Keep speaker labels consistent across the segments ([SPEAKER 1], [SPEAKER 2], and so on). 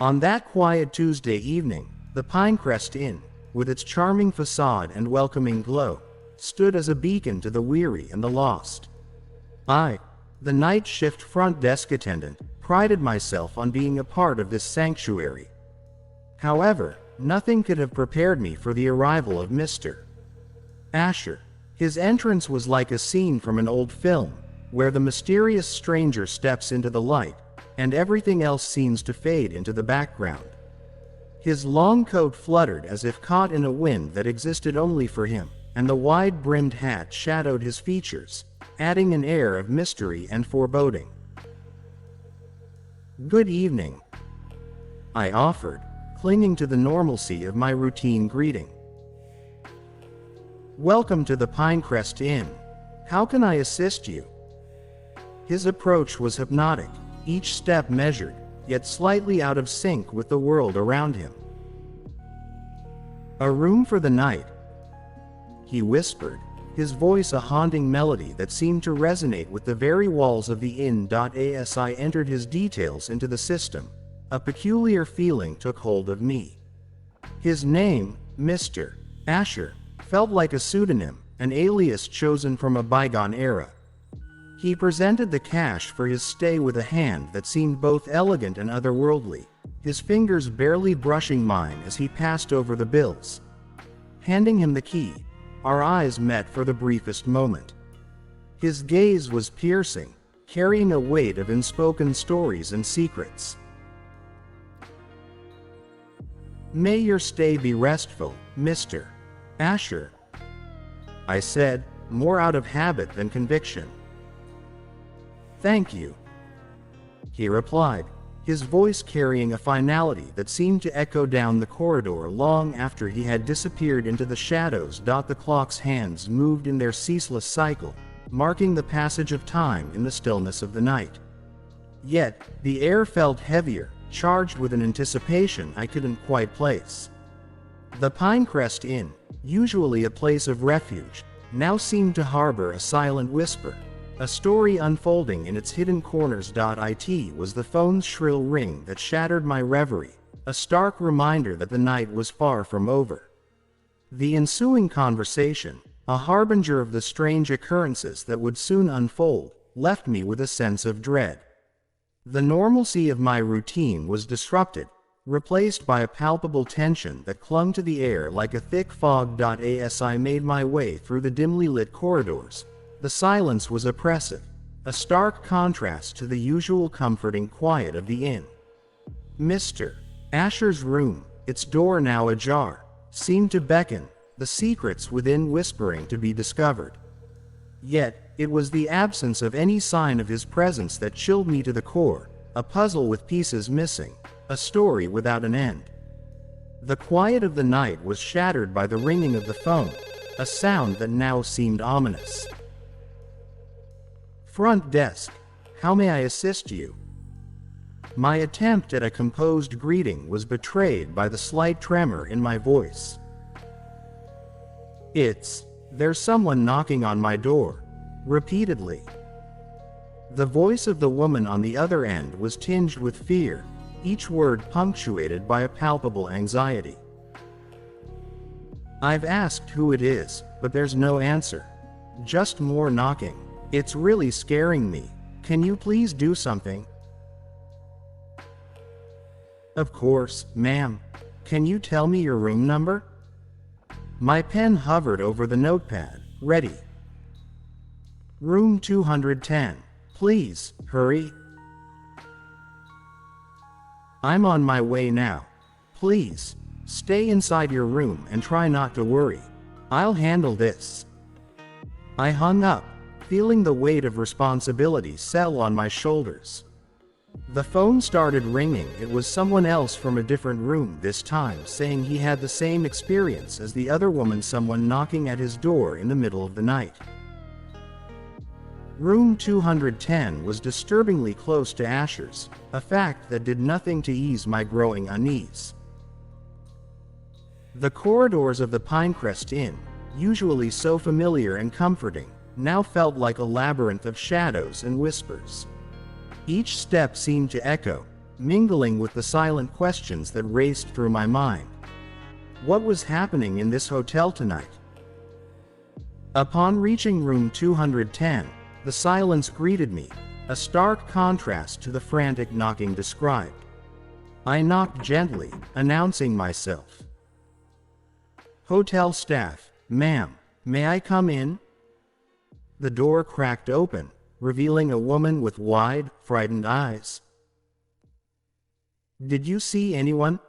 [SPEAKER 1] On that quiet Tuesday evening, the Pinecrest Inn, with its charming facade and welcoming glow, stood as a beacon to the weary and the lost. I, the night shift front desk attendant, prided myself on being a part of this sanctuary. However, nothing could have prepared me for the arrival of Mr. Asher. His entrance was like a scene from an old film, where the mysterious stranger steps into the light, and everything else seems to fade into the background. His long coat fluttered as if caught in a wind that existed only for him, and the wide-brimmed hat shadowed his features, adding an air of mystery and foreboding. "Good evening," I offered, clinging to the normalcy of my routine greeting. "Welcome to the Pinecrest Inn. How can I assist you?" His approach was hypnotic, each step measured, yet slightly out of sync with the world around him. "A room for the night," he whispered, his voice a haunting melody that seemed to resonate with the very walls of the inn. As I entered his details into the system, a peculiar feeling took hold of me. His name, Mr. Asher, felt like a pseudonym, an alias chosen from a bygone era. He presented the cash for his stay with a hand that seemed both elegant and otherworldly, his fingers barely brushing mine as he passed over the bills. Handing him the key, our eyes met for the briefest moment. His gaze was piercing, carrying a weight of unspoken stories and secrets. "May your stay be restful, Mr. Asher," I said, more out of habit than conviction. "Thank you," he replied, his voice carrying a finality that seemed to echo down the corridor long after he had disappeared into the shadows. The clock's hands moved in their ceaseless cycle, marking the passage of time in the stillness of the night. Yet, the air felt heavier, charged with an anticipation I couldn't quite place. The Pinecrest Inn, usually a place of refuge, now seemed to harbor a silent whisper, a story unfolding in its hidden corners. It was the phone's shrill ring that shattered my reverie, a stark reminder that the night was far from over. The ensuing conversation, a harbinger of the strange occurrences that would soon unfold, left me with a sense of dread. The normalcy of my routine was disrupted, replaced by a palpable tension that clung to the air like a thick fog. As I made my way through the dimly lit corridors, the silence was oppressive, a stark contrast to the usual comforting quiet of the inn. Mr. Asher's room, its door now ajar, seemed to beckon, the secrets within whispering to be discovered. Yet, it was the absence of any sign of his presence that chilled me to the core, a puzzle with pieces missing, a story without an end. The quiet of the night was shattered by the ringing of the phone, a sound that now seemed ominous. "Front desk, how may I assist you?" My attempt at a composed greeting was betrayed by the slight tremor in my voice. There's someone knocking on my door," repeatedly. The voice of the woman on the other end was tinged with fear, each word punctuated by a palpable anxiety. "I've asked who it is, but there's no answer. Just more knocking. It's really scaring me. Can you please do something?" "Of course, ma'am. Can you tell me your room number?" My pen hovered over the notepad, ready. "Room 210. Please, hurry." "I'm on my way now. Please, stay inside your room and try not to worry. I'll handle this." I hung up, feeling the weight of responsibility settle on my shoulders. The phone started ringing. It was someone else from a different room this time, saying he had the same experience as the other woman, someone knocking at his door in the middle of the night. Room 210 was disturbingly close to Asher's, a fact that did nothing to ease my growing unease. The corridors of the Pinecrest Inn, usually so familiar and comforting, now felt like a labyrinth of shadows and whispers. Each step seemed to echo, mingling with the silent questions that raced through my mind. What was happening in this hotel tonight? Upon reaching room 210, the silence greeted me, a stark contrast to the frantic knocking described. I knocked gently, announcing myself. "Hotel staff, ma'am, may I come in?" The door cracked open, revealing a woman with wide, frightened eyes. "Did you see anyone?"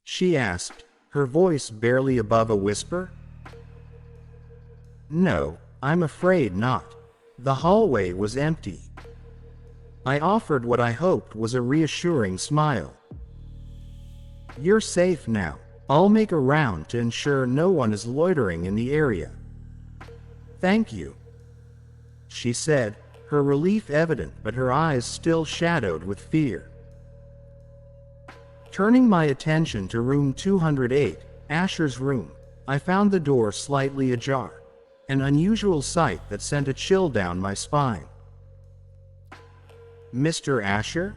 [SPEAKER 1] she asked, her voice barely above a whisper. "No, I'm afraid not. The hallway was empty." I offered what I hoped was a reassuring smile. "You're safe now. I'll make a round to ensure no one is loitering in the area." "Thank you," she said, her relief evident but her eyes still shadowed with fear. Turning my attention to room 208, Asher's room, I found the door slightly ajar, an unusual sight that sent a chill down my spine. "Mr. Asher?"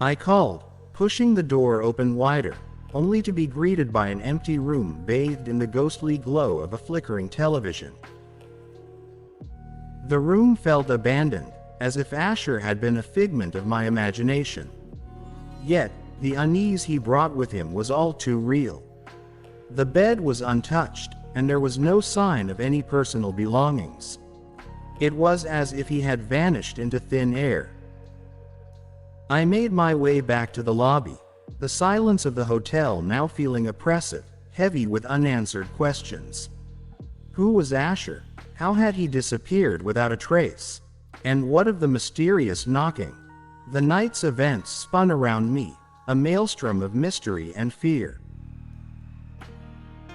[SPEAKER 1] I called, pushing the door open wider, only to be greeted by an empty room bathed in the ghostly glow of a flickering television. The room felt abandoned, as if Asher had been a figment of my imagination. Yet, the unease he brought with him was all too real. The bed was untouched, and there was no sign of any personal belongings. It was as if he had vanished into thin air. I made my way back to the lobby, the silence of the hotel now feeling oppressive, heavy with unanswered questions. Who was Asher? How had he disappeared without a trace? And what of the mysterious knocking? The night's events spun around me, a maelstrom of mystery and fear.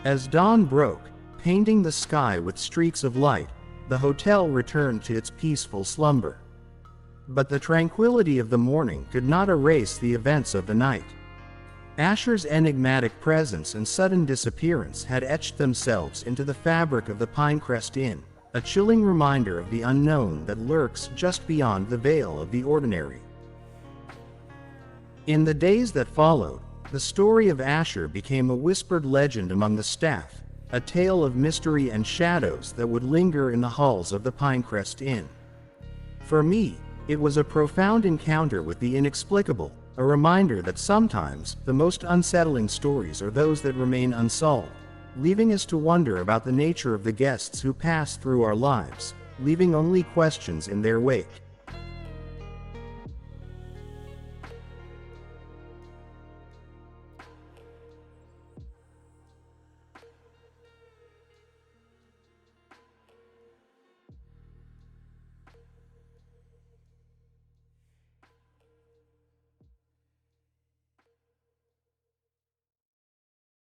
[SPEAKER 1] As dawn broke, painting the sky with streaks of light, the hotel returned to its peaceful slumber. But the tranquility of the morning could not erase the events of the night. Asher's enigmatic presence and sudden disappearance had etched themselves into the fabric of the Pinecrest Inn, a chilling reminder of the unknown that lurks just beyond the veil of the ordinary. In the days that followed, the story of Asher became a whispered legend among the staff, a tale of mystery and shadows that would linger in the halls of the Pinecrest Inn. For me, it was a profound encounter with the inexplicable, a reminder that sometimes the most unsettling stories are those that remain unsolved, leaving us to wonder about the nature of the guests who pass through our lives, leaving only questions in their wake.